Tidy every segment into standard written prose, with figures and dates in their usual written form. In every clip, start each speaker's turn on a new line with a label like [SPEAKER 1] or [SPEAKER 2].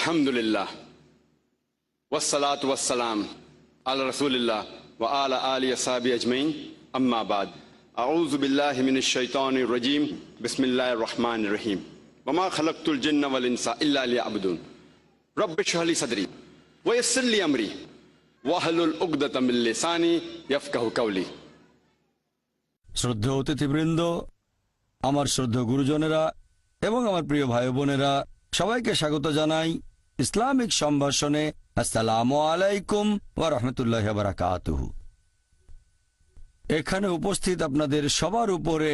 [SPEAKER 1] আলহামদুলিল্লাহ ওয়াসসালাতু ওয়াসসালাম আলা রাসূলিল্লাহ ওয়া আলা আলিহি ওয়াসহাবিহি আজমাইন আম্মা বাদ আউযু বিল্লাহি মিনাশ শাইতানির রাজীম বিসমিল্লাহির রহমানির রহিম ওয়া মা খালাকতুল জিন্না ওয়াল ইনসা ইল্লা লিয়াবুদুন রব্বি ইশরাহ লি সাদরি ওয়া ইয়াসসির লি আমরি ওয়াহলুল উকদাতাম মিন লিসানি ইয়াফকাহু কাওলি।
[SPEAKER 2] শ্রদ্ধেয় অতিথিবৃন্দ, আমার শ্রদ্ধেয় গুরুজনেরা এবং আমার প্রিয় ভাই বোনেরা, সবাইকে স্বাগত জানাই ইসলামিক সম্ভাষণে। আসসালামু আলাইকুম ওয়া রাহমাতুল্লাহি ওয়া বারাকাতুহু। এখানে উপস্থিত আপনাদের সবার উপরে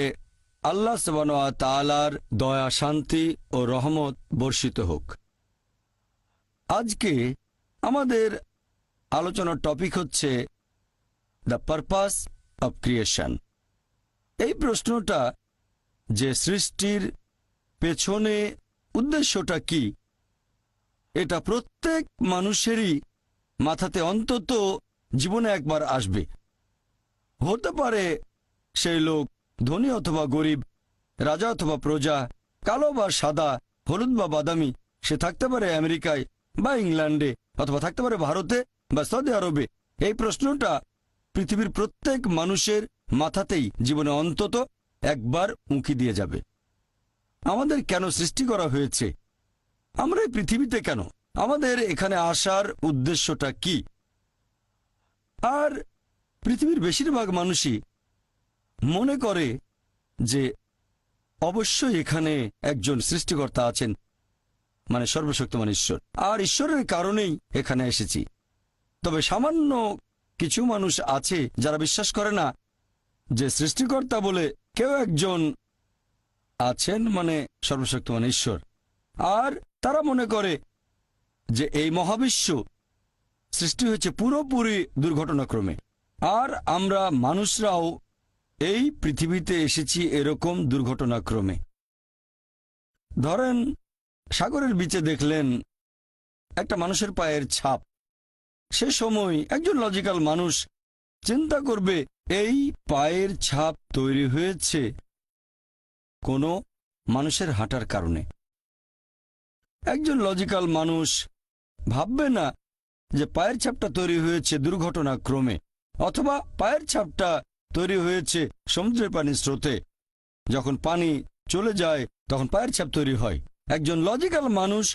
[SPEAKER 2] আল্লাহ সুবহানাহু ওয়া তাআলার দয়া, শান্তি ও রহমত বর্ষিত হোক। আজকে আমাদের আলোচনার টপিক হচ্ছে দ্য পারপাস অব ক্রিয়েশন। এই প্রশ্নটা যে সৃষ্টির পেছনে উদ্দেশ্যটা কি, এটা প্রত্যেক মানুষেরই মাথাতে অন্তত জীবনে একবার আসবে। হতে পারে সেই লোক ধনী অথবা গরিব, রাজা অথবা প্রজা, কালো বা সাদা, হলুদ বা বাদামি, সে থাকতে পারে আমেরিকায় বা ইংল্যান্ডে, অথবা থাকতে পারে ভারতে বা সৌদি আরবে। এই প্রশ্নটা পৃথিবীর প্রত্যেক মানুষের মাথাতেই জীবনে অন্তত একবার উঁকি দিয়ে যাবে। আমাদের কেন সৃষ্টি করা হয়েছে? আমরা এই পৃথিবীতে কেন? আমাদের এখানে আসার উদ্দেশ্যটা কি? আর পৃথিবীর বেশিরভাগ মানুষই মনে করে যে অবশ্যই এখানে একজন সৃষ্টিকর্তা আছেন, মানে সর্বশক্তিমান ঈশ্বর, আর ঈশ্বরের কারণেই এখানে এসেছি। তবে সামান্য কিছু মানুষ আছে যারা বিশ্বাস করে না যে সৃষ্টিকর্তা বলে কেউ একজন আছেন, মানে সর্বশক্তিমান ঈশ্বর। আর তারা মনে করে যে এই মহাবিশ্ব সৃষ্টি হয়েছে পুরোপুরি দুর্ঘটনাক্রমে, আর আমরা মানুষরাও এই পৃথিবীতে এসেছি এরকম দুর্ঘটনাক্রমে। ধরেন, সাগরের বিচে দেখলেন একটা মানুষের পায়ের ছাপ। সে সময় একজন লজিক্যাল মানুষ চিন্তা করবে এই পায়ের ছাপ তৈরি হয়েছে কোনো মানুষের হাঁটার কারণে। একজন লজিক্যাল মানুষ ভাববে না যে পায়ের ছাপটা তৈরি হয়েছে দুর্ঘটনাক্রমে, অথবা পায়ের ছাপটা তৈরি হয়েছে সমুদ্রের পানির স্রোতে। যখন পানি চলে যায় তখন পায়ের ছাপ তৈরি হয়। একজন লজিক্যাল মানুষ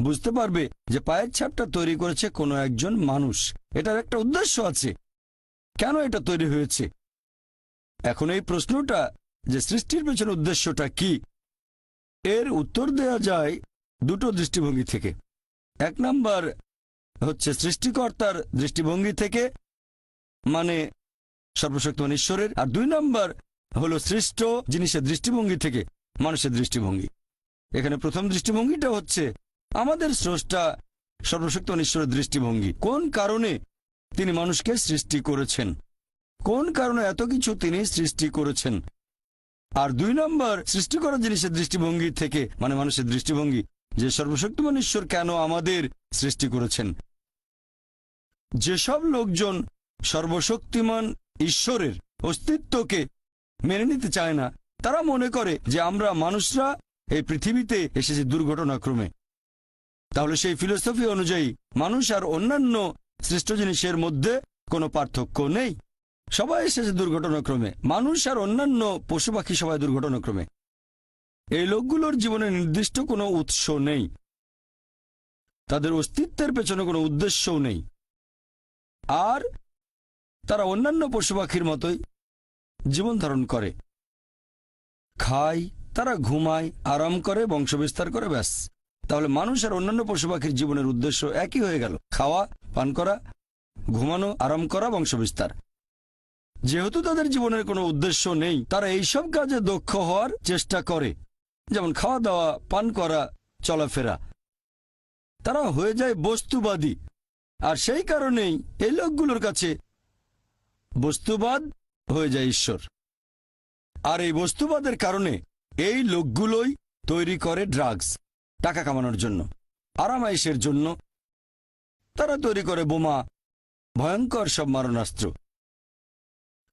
[SPEAKER 2] বুঝতে পারবে যে পায়ের ছাপটা তৈরি করেছে কোনো একজন মানুষ। এটার একটা উদ্দেশ্য আছে, কেন এটা তৈরি হয়েছে। এখন এই প্রশ্নটা যে সৃষ্টির পেছনে উদ্দেশ্যটা কি, এর উত্তর দেয়া যায় দুটো দৃষ্টিভঙ্গি থেকে। এক নাম্বার হচ্ছে সৃষ্টিকর্তার দৃষ্টিভঙ্গি থেকে, মানে সর্বশক্তিমান ঈশ্বরের, আর দুই নাম্বার হলো সৃষ্ট জিনিসের দৃষ্টিভঙ্গি থেকে, মানুষের দৃষ্টিভঙ্গি। এখানে প্রথম দৃষ্টিভঙ্গিটা হচ্ছে আমাদের স্রষ্টা সর্বশক্তিমান ঈশ্বরের দৃষ্টিভঙ্গি। কোন কারণে তিনি মানুষকে সৃষ্টি করেছেন, কোন কারণে এত কিছু তিনি সৃষ্টি করেছেন। আর দুই নম্বর সৃষ্টি করা জিনিসের দৃষ্টিভঙ্গি থেকে, মানে মানুষের দৃষ্টিভঙ্গি, যে সর্বশক্তিমান ঈশ্বর কেন আমাদের সৃষ্টি করেছেন। যেসব লোকজন সর্বশক্তিমান ঈশ্বরের অস্তিত্বকে মেনে নিতে চায় না, তারা মনে করে যে আমরা মানুষরা এই পৃথিবীতে এসেছি দুর্ঘটনাক্রমে। তাহলে সেই ফিলোসফি অনুযায়ী মানুষ আর অন্যান্য সৃষ্ট জিনিসের মধ্যে কোনো পার্থক্য নেই, সবাই এসেছে দুর্ঘটনাক্রমে। মানুষ আর অন্যান্য পশু পাখি সবাই দুর্ঘটনাক্রমে। এই লোকগুলোর জীবনে নির্দিষ্ট কোনো উৎস নেই, তাদের অস্তিত্বের পেছনে কোনো উদ্দেশ্যও নেই, আর তারা অন্যান্য পশু পাখির মতোই জীবন ধারণ করে, খায়, তারা ঘুমায়, আরাম করে, বংশবিস্তার করে, ব্যাস। তাহলে মানুষ আর অন্যান্য পশু পাখির জীবনের উদ্দেশ্য একই হয়ে গেল, খাওয়া, পান করা, ঘুমানো, আরাম করা, বংশবিস্তার। যেহেতু তাদের জীবনের কোনো উদ্দেশ্য নেই, তারা এইসব কাজে দক্ষ হওয়ার চেষ্টা করে, যেমন খাওয়া দাওয়া, পান করা, চলাফেরা। তারা হয়ে যায় বস্তুবাদী, আর সেই কারণেই এই লোকগুলোর কাছে বস্তুবাদ হয়ে যায় ঈশ্বর। আর এই বস্তুবাদের কারণে এই লোকগুলোই তৈরি করে ড্রাগস, টাকা কামানোর জন্য, আরামাইশের জন্য। তারা তৈরি করে বোমা, ভয়ঙ্কর সব মারণাস্ত্র,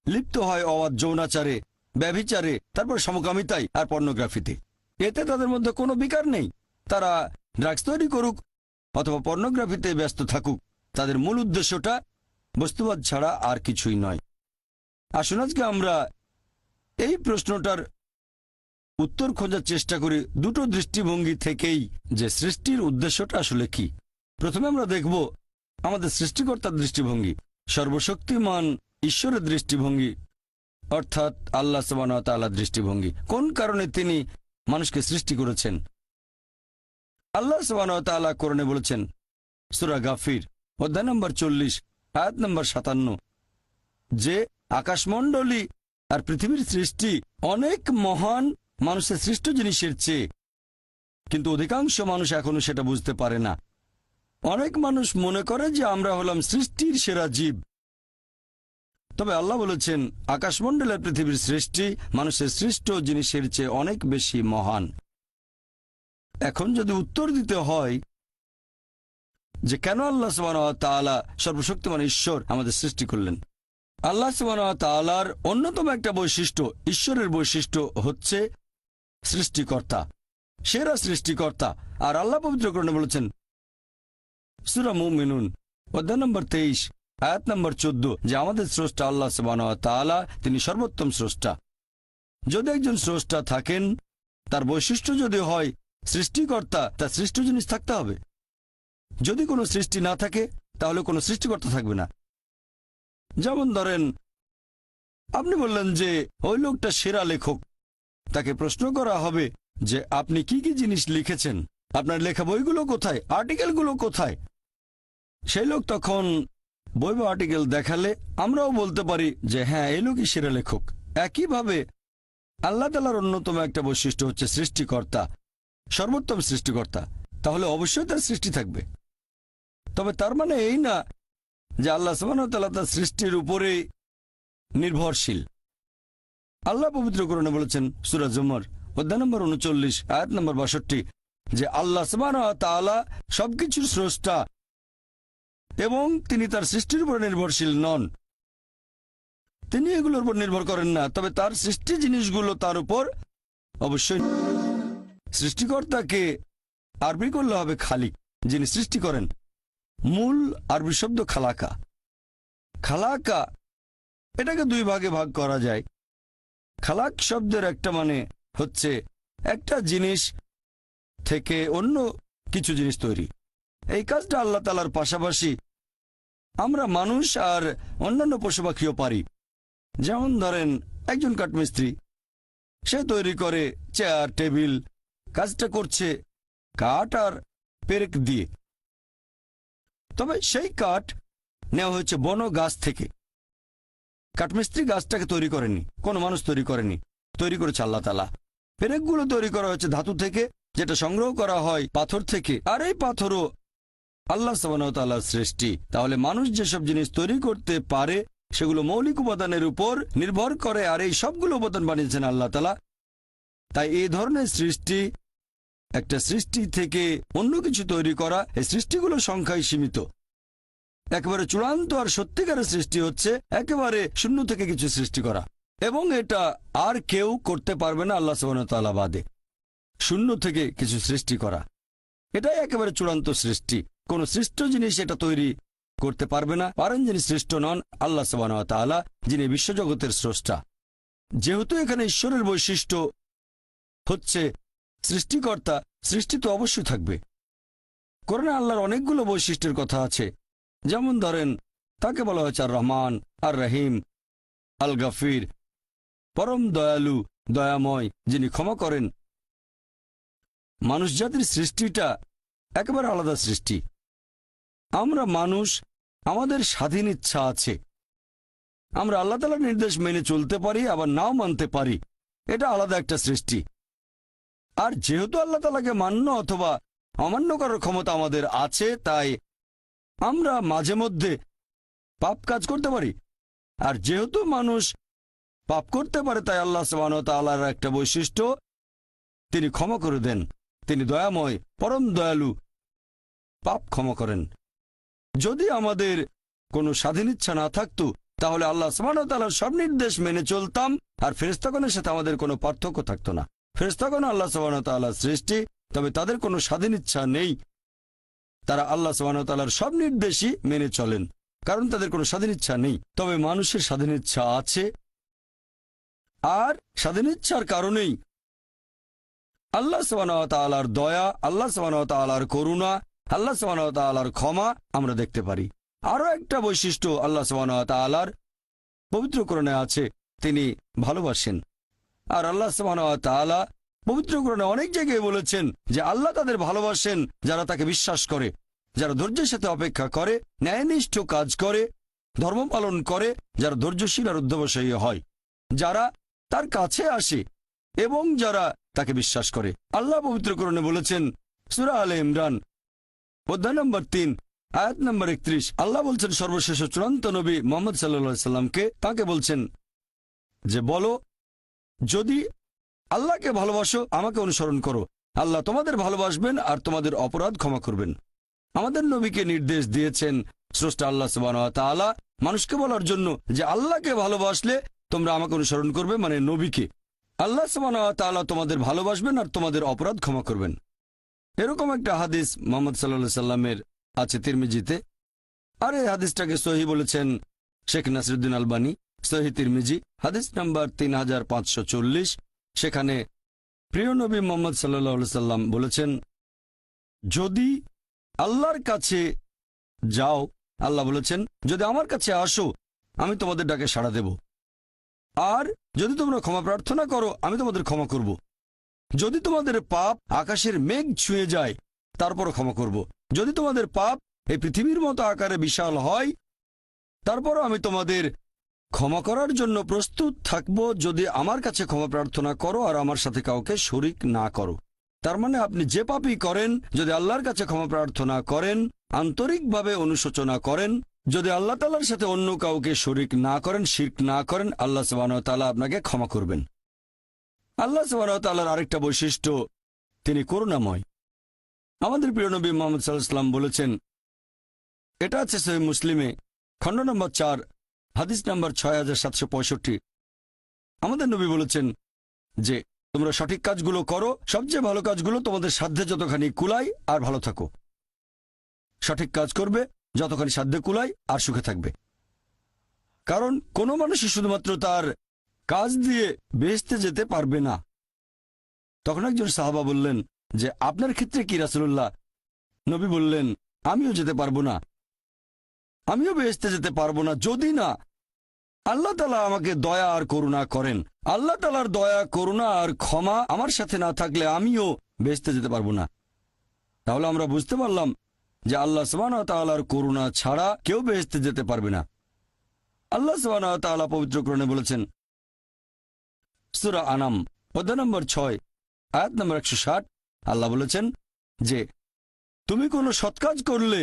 [SPEAKER 2] লিপ্ত হয় অবাধ যৌনাচারে, ব্যভিচারে, তারপর সমকামিতায় আর পর্নোগ্রাফিতে। এতে তাদের মধ্যে কোনো বিকার নেই। তারা ড্রাগস তৈরি করুক, অথবা পর্নোগ্রাফিতে ব্যস্ত থাকুক, তাদের মূল উদ্দেশ্যটা বস্তুবাদ ছাড়া আর কিছুই নয়। আসুন আজকে আমরা এই প্রশ্নটার উত্তর খোঁজার চেষ্টা করি দুটো দৃষ্টিভঙ্গি থেকেই, যে সৃষ্টির উদ্দেশ্যটা আসলে কি। প্রথমে আমরা দেখব আমাদের সৃষ্টিকর্তার দৃষ্টিভঙ্গি, সর্বশক্তিমান ঈশ্বরের দৃষ্টিভঙ্গি, অর্থাৎ আল্লাহ সুবহানাহু ওয়া তাআলার দৃষ্টিভঙ্গি। কোন কারণে তিনি মানুষকে সৃষ্টি করেছেন? আল্লাহ সুবহানাহু ওয়া তাআলা কোরআনে বলেছেন, সূরা গাফির অধ্যায় নম্বর 40 আয়াত নম্বর 57, যে আকাশমণ্ডলী আর পৃথিবীর সৃষ্টি অনেক মহান মানুষের সৃষ্ট জিনিসের চেয়ে, কিন্তু অধিকাংশ মানুষ এখনো সেটা বুঝতে পারে না। অনেক মানুষ মনে করে যে আমরা হলাম সৃষ্টির সেরা জীব, তবে আল্লাহ বলেছেন আকাশমণ্ডলের পৃথিবীর সৃষ্টি মানুষের সৃষ্ট জিনিসের চেয়ে অনেক বেশি মহান। এখন যদি উত্তর দিতে হয় যে কেন আল্লাহ সুবহানাহু ওয়া তাআলা সর্বশক্তিমান ঈশ্বর আমাদের সৃষ্টি করলেন, আল্লাহ সুবহানাহু ওয়া তাআলার অন্যতম একটা বৈশিষ্ট্য, ঈশ্বরের বৈশিষ্ট্য হচ্ছে সৃষ্টিকর্তা, সেরা সৃষ্টিকর্তা। আর আল্লাহ পবিত্র কোরআনে বলেছেন সূরা মুমিনুন অধ্যায় নম্বর 23 আয়াত নম্বর 14, যে আমাদের স্রষ্টা আল্লাহ সুবহানাহু ওয়া তাআলা, তিনি সর্বোত্তম স্রষ্টা। যদি একজন স্রষ্টা থাকেন, তার বৈশিষ্ট্য যদি হয় সৃষ্টিকর্তা, তার সৃষ্ট জিনিস থাকতে হবে। যদি কোনো সৃষ্টি না থাকে তাহলে কোনো সৃষ্টিকর্তা থাকবে না। যেমন ধরেন আপনি বললেন যে ওই লোকটা সেরা লেখক, তাকে প্রশ্ন করা হবে যে আপনি কি কি জিনিস লিখেছেন, আপনার লেখা বইগুলো কোথায়, আর্টিকেলগুলো কোথায়। সেই লোক তখন বই বা আর্টিকেল দেখালে আমরাও বলতে পারি যে হ্যাঁ, এই লোকই সেরা লেখক। একইভাবে আল্লাহ তাআলার অন্যতম একটা বৈশিষ্ট্য হচ্ছে সৃষ্টিকর্তা, সর্বোত্তম সৃষ্টিকর্তা। তাহলে অবশ্যই তার সৃষ্টি থাকবে। তবে তার মানে এই না যে আল্লাহ সুবহানাহু ওয়া তাআলা তার সৃষ্টির উপরে নির্ভরশীল। আল্লাহ পবিত্র কোরআনে বলেছেন সূরা জুমার অধ্যায় নম্বর 39 আয়াত নম্বর 62, যে আল্লাহ সুবহানাহু ওয়া তাআলা সবকিছুর স্রষ্টা এবং তিনি তার সৃষ্টির উপর নির্ভরশীল নন। তিনি এগুলোর উপর নির্ভর করেন না, তবে তার সৃষ্টি জিনিসগুলো তার উপর অবশ্যই। সৃষ্টিকর্তাকে আরবি করলে হবে খালিক, যিনি সৃষ্টি করেন। মূল আরবি শব্দ খালাকা। খালাকা এটাকে দুই ভাগে ভাগ করা যায়। খালাক শব্দের একটা মানে হচ্ছে একটা জিনিস থেকে অন্য কিছু জিনিস তৈরি। এই কাজটা আল্লাহ তাআলার পাশাপাশি আমরা মানুষ আর অন্যান্য পশু পাখিও পারি। যেমন ধরেন একজন কাঠমিস্ত্রি, সে তৈরি করে চেয়ার টেবিল, কাজটা করছে কাঠ আর পেরেক দিয়ে। তবে সেই কাঠ নেওয়া হয়েছে বন গাছ থেকে। কাঠমিস্ত্রি গাছটাকে তৈরি করেনি, কোনো মানুষ তৈরি করেনি, তৈরি করেছে আল্লাহ তাআলা। পেরেকগুলো তৈরি করা হয়েছে ধাতু থেকে, যেটা সংগ্রহ করা হয় পাথর থেকে, আর এই পাথরও আল্লাহ সুবহানাহু ওয়া তাআলার সৃষ্টি। তাহলে মানুষ যেসব জিনিস তৈরি করতে পারে সেগুলো মৌলিক উপাদানের উপর নির্ভর করে, আর এই সবগুলো উপাদান বানিয়েছেন আল্লাহ তাআলা। তাই এই ধরনের সৃষ্টি, একটা সৃষ্টি থেকে অন্য কিছু তৈরি করা, এই সৃষ্টিগুলো সংখ্যায় সীমিত। একেবারে চূড়ান্ত আর সত্যিকারের সৃষ্টি হচ্ছে একেবারে শূন্য থেকে কিছু সৃষ্টি করা, এবং এটা আর কেউ করতে পারবে না আল্লাহ সুবহানাহু ওয়া তাআলা বাদে। শূন্য থেকে কিছু সৃষ্টি করা, এটাই একেবারে চূড়ান্ত সৃষ্টি। কোন সৃষ্ট জিনিস এটা তৈরি করতে পারবে না, পারেন যিনি সৃষ্ট নন আল্লাহ সুবহানাহু ওয়া তাআলা, যিনি বিশ্বজগতের স্রষ্টা। যেহেতু এখানে ঈশ্বরের বৈশিষ্ট্য হচ্ছে সৃষ্টিকর্তা, সৃষ্টি তো অবশ্যই থাকবে। কোরআনে আল্লাহর অনেকগুলো বৈশিষ্ট্যের কথা আছে। যেমন ধরেন তাকে বলা হয়েছে আর রহমান, আর রহিম, আল গাফির, পরম দয়ালু, দয়াময়, যিনি ক্ষমা করেন। মানুষ জাতির সৃষ্টিটা একেবারে আলাদা সৃষ্টি। আমরা মানুষ, আমাদের স্বাধীন ইচ্ছা আছে। আমরা আল্লাহ তাআলার নির্দেশ মেনে চলতে পারি, আবার নাও মানতে পারি। এটা আলাদা একটা সৃষ্টি। আর যেহেতু আল্লাহ তাআলাকে মান্য অথবা অমান্য করার ক্ষমতা আমাদের আছে, তাই আমরা মাঝে মধ্যে পাপ কাজ করতে পারি। আর যেহেতু মানুষ পাপ করতে পারে, তাই আল্লাহ সুবহানাহু ওয়া তাআলার একটা বৈশিষ্ট্য, তিনি ক্ষমা করে দেন। তিনি দয়াময়, পরম দয়ালু, পাপ ক্ষমা করেন। যদি আমাদের কোনো স্বাধীন ইচ্ছা না থাকতো, তাহলে আল্লাহ সুবহানাহু ওয়া তাআলার সব নির্দেশ মেনে চলতাম, আর ফেরেশতাগণের সাথে আমাদের কোনো পার্থক্য থাকতো না। ফেরেশতাগণ আল্লাহ সুবহানাহু ওয়া তাআলার সৃষ্টি, তবে তাদের কোনো স্বাধীন ইচ্ছা নেই। তারা আল্লাহ সুবহানাহু ওয়া তাআলার সব নির্দেশই মেনে চলেন, কারণ তাদের কোনো স্বাধীন ইচ্ছা নেই। তবে মানুষের স্বাধীন ইচ্ছা আছে, আর স্বাধীন ইচ্ছার কারণেই আল্লাহ সুবহানাহু ওয়া তাআলার দয়া, আল্লাহ সুবহানাহু ওয়া তাআলার করুণা, আল্লাহ সুবহানাহু ওয়া তাআলার ক্ষমা আমরা দেখতে পারি। আরও একটা বৈশিষ্ট্য আল্লাহ সুবহানাহু ওয়া তাআলার পবিত্র কোরআনে আছে, তিনি ভালোবাসেন। আর আল্লাহ সুবহানাহু ওয়া তাআলা পবিত্র কোরআনে অনেক জায়গায় বলেছেন যে আল্লাহ তাদের ভালোবাসেন যারা তাকে বিশ্বাস করে, যারা ধৈর্যের সাথে অপেক্ষা করে, ন্যায়নিষ্ঠ কাজ করে, ধর্ম পালন করে, যারা ধৈর্যশীল আর অধ্যবসায়ী হয়, যারা তার কাছে আসে এবং যারা তাকে বিশ্বাস করে। আল্লাহ পবিত্র কোরআনে বলেছেন সূরা আলে ইমরান অধ্যায় নম্বর 3 আয়াত নম্বর 31, আল্লাহ বলছেন সর্বশেষ ও চূড়ান্ত নবী মুহাম্মদ সাল্লাল্লাহু আলাইহি সাল্লামকে, তাকে বলছেন যে বলো, যদি আল্লাহকে ভালোবাসো আমাকে অনুসরণ করো, আল্লাহ তোমাদের ভালোবাসবেন আর তোমাদের অপরাধ ক্ষমা করবেন। আমাদের নবীকে নির্দেশ দিয়েছেন স্রষ্টা আল্লাহ সুবহানাহু ওয়া তাআলা মানুষকে বলার জন্য যে আল্লাহকে ভালোবাসলে তোমরা আমাকে অনুসরণ করবে, মানে নবীকে। আল্লাহ সুবহানাহু ওয়া তাআলা তোমাদের ভালোবাসবেন আর তোমাদের অপরাধ ক্ষমা করবেন। এরকম একটা হাদিস মুহাম্মদ সাল্লাল্লাহু আলাইহি সাল্লামের আছে তিরমিজিতে, আর এই হাদিসটাকে সহিহ বলেছেন শেখ নাসিরউদ্দিন আলবানী, সহিহ তিরমিজি হাদিস নাম্বার 3540। সেখানে প্রিয় নবী মুহাম্মদ সাল্লাল্লাহু আলাইহি সাল্লাম বলেছেন, যদি আল্লাহর কাছে যাও, আল্লাহ বলেছেন যদি আমার কাছে আসো আমি তোমাদের ডাকে সাড়া দেব, আর যদি তোমরা ক্ষমা প্রার্থনা করো আমি তোমাদের ক্ষমা করব। যদি তোমাদের পাপ আকাশের মেঘ ছুঁয়ে যায় তারপরও ক্ষমা করব। যদি তোমাদের পাপ এই পৃথিবীর মতো আকারে বিশাল হয় তারপরও আমি তোমাদের ক্ষমা করার জন্য প্রস্তুত থাকব, যদি আমার কাছে ক্ষমা প্রার্থনা করো আর আমার সাথে কাউকে শরিক না করো। তার মানে আপনি যে পাপই করেন, যদি আল্লাহর কাছে ক্ষমা প্রার্থনা করেন, আন্তরিকভাবে অনুশোচনা করেন, যদি আল্লাহ তাআলার সাথে অন্য কাউকে শরিক না করেন, শিরক না করেন, আল্লাহ সুবহানাহু ওয়া তাআলা আপনাকে ক্ষমা করবেন। আল্লাহ সুবহানাহু ওয়া তাআলার আরেকটা বৈশিষ্ট্য, তিনি করুণাময়। আমাদের প্রিয় নবী মুহাম্মদ সাল্লাল্লাহু আলাইহি ওয়াসাল্লাম বলেছেন, এটা আছে সহিহ মুসলিমে খণ্ড নম্বর 4 হাদিস নাম্বার 6765। আমাদের নবী বলেছেন যে তোমরা সঠিক কাজগুলো করো, সবচেয়ে ভালো কাজগুলো তোমাদের সাধ্যে যতখানি কুলায়, আর ভালো থাকো। সঠিক কাজ করবে যতখানি সাধ্যে কুলায় আর সুখে থাকবে। কারণ কোনো মানুষই শুধুমাত্র তার কাজ দিয়ে বেহেশতে যেতে পারবে না। তখন একজন সাহাবা বললেন যে আপনার ক্ষেত্রে কি রাসূলুল্লাহ? নবী বললেন, আমিও যেতে পারবো না, আমিও বেহেশতে যেতে পারবো না যদি না আল্লাহ তাআলা আমাকে দয়া আর করুণা করেন। আল্লাহ তাআলার দয়া, করুণা আর ক্ষমা আমার সাথে না থাকলে আমিও বেহেশতে যেতে পারবো না। তাহলে আমরা বুঝতে পারলাম যে আল্লাহ সুবহানাহু ওয়া তাআলার করুণা ছাড়া কেউ বেহেশতে যেতে পারবে না। আল্লাহ সুবহানাহু ওয়া তাআলা পবিত্র কোরআনে বলেছেন সূরা আনাম অধ্যায় নম্বর 6 আয়াত নম্বর 160, আল্লাহ বলেছেন যে তুমি কোনো সৎকাজ করলে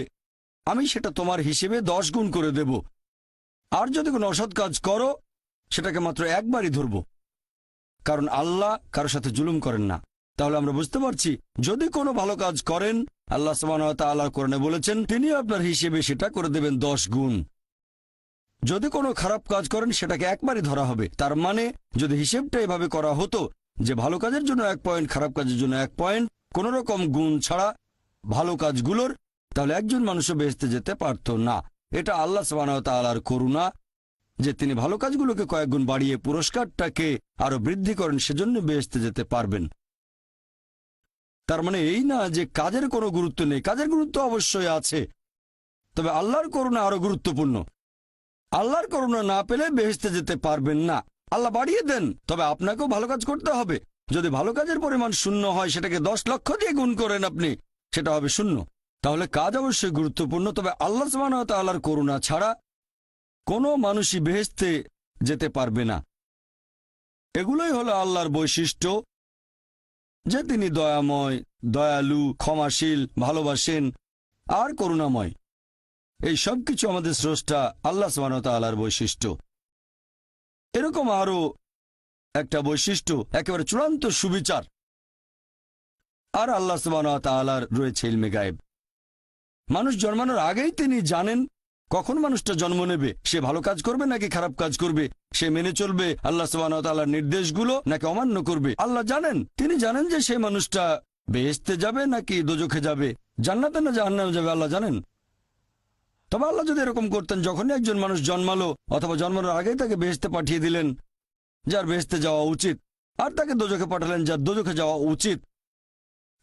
[SPEAKER 2] আমি সেটা তোমার হিসেবে 10 গুণ করে দেব, আর যদি কোনো অসৎ কাজ করো সেটাকে মাত্র একবারই ধরব, কারণ আল্লাহ কারোর সাথে জুলুম করেন না। তাহলে আমরা বুঝতে পারছি যদি কোনো ভালো কাজ করেন, আল্লাহ সুবহানাহু ওয়া তাআলা কোরআনে বলেছেন তিনি আপনার হিসেবে সেটা করে দেবেন 10 গুণ। যদি কোনো খারাপ কাজ করেন সেটাকে একবারই ধরা হবে। তার মানে যদি হিসেবটা এভাবে করা হতো যে ভালো কাজের জন্য 1 পয়েন্ট, খারাপ কাজের জন্য 1 পয়েন্ট, কোনো রকম গুণ ছাড়া ভালো কাজগুলোর, তাহলে একজন মানুষও বেহেশতে যেতে পারত না। এটা আল্লাহ সুবহানাহু ওয়া তাআলার করুণা যে তিনি ভালো কাজগুলোকে কয়েক গুণ বাড়িয়ে পুরস্কারটাকে আরো বৃদ্ধি করেন, সেজন্য বেহেশতে যেতে পারবেন। তার মানে এই না যে কাজের কোনো গুরুত্ব নেই, কাজের গুরুত্ব অবশ্যই আছে, তবে আল্লাহর করুণা আরো গুরুত্বপূর্ণ। আল্লাহর করুণা না পেলে বেহেশতে যেতে পারবেন না। আল্লাহ বাড়িয়ে দেন, তবে আপনাকেও ভালো কাজ করতে হবে। যদি ভালো কাজের পরিমাণ 0 হয়, সেটাকে 10 লক্ষ দিয়ে গুণ করেন আপনি, সেটা হবে 0। তাহলে কাজ অবশ্যই গুরুত্বপূর্ণ, তবে আল্লাহ সুবহানাহু ওয়া তাআলার করুণা ছাড়া কোনো মানুষই বেহেশতে যেতে পারবে না। এগুলোই হলো আল্লাহর বৈশিষ্ট্য, যে তিনি দয়াময়, দয়ালু, ক্ষমাশীল, ভালোবাসেন আর করুণাময়। এই সব কিছু আমাদের স্রষ্টা আল্লাহ সুবহানাহু ওয়া তাআলার বৈশিষ্ট্য। এরকম আরো একটা বৈশিষ্ট্য, একেবারে চূড়ান্ত সুবিচার। আর আল্লাহ সুবহানাহু ওয়া তাআলার রয়েছে ইলমে গায়েব। মানুষ জন্মানোর আগেই তিনি জানেন কখন মানুষটা জন্ম নেবে, সে ভালো কাজ করবে নাকি খারাপ কাজ করবে, সে মেনে চলবে আল্লাহ সুবহানাহু ওয়া তাআলার নির্দেশগুলো নাকি অমান্য করবে। আল্লাহ জানেন, তিনি জানেন যে সেই মানুষটা বেহেশতে যাবে নাকি দোজখে যাবে, জান্নাতে না জাহান্নামে যাবে আল্লাহ জানেন। তবে আল্লাহ যদি এরকম করতেন, যখনই একজন মানুষ জন্মালো অথবা জন্মানোর আগেই তাকে বেহেশতে পাঠিয়ে দিলেন যার বেহেশতে যাওয়া উচিত, আর তাকে দোজখে পাঠালেন যার দোজখে যাওয়া উচিত,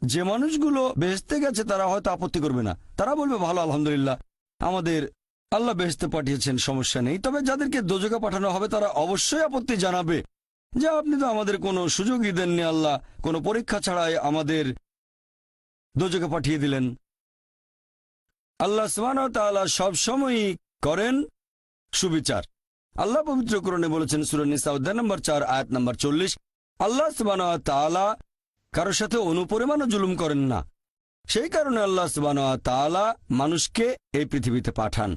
[SPEAKER 2] যে মানুষগুলো বেহেশতে গেছে তারা হয়তো আপত্তি করবে না, তারা বলবে ভালো আলহামদুলিল্লাহ আমাদের আল্লাহ বেহেশতে পাঠিয়েছেন, সমস্যা নেই। তবে যাদেরকে দোজখে পাঠানো হবে তারা অবশ্যই আপত্তি জানাবে যে আপনি তো আমাদের কোনো সুযোগই দেননি, আল্লাহ কোনো পরীক্ষা ছাড়াই আমাদের দোজখে পাঠিয়ে দিলেন। আল্লাহ সুবহানাহু ওয়া তাআলা সবসময়ই করেন সুবিচার। আল্লাহ পবিত্র কোরআনে বলেছেন সূরা নিসা অধ্যায় নম্বর 4 আয়াত নম্বর 40, আল্লাহ সুবহানাহু ওয়া তাআলা কারোর সাথে অনুপরিমাণও জুলুম করেন না। সেই কারণে আল্লাহ সুবহানাহু ওয়া তাআলা মানুষকে এই পৃথিবীতে পাঠান।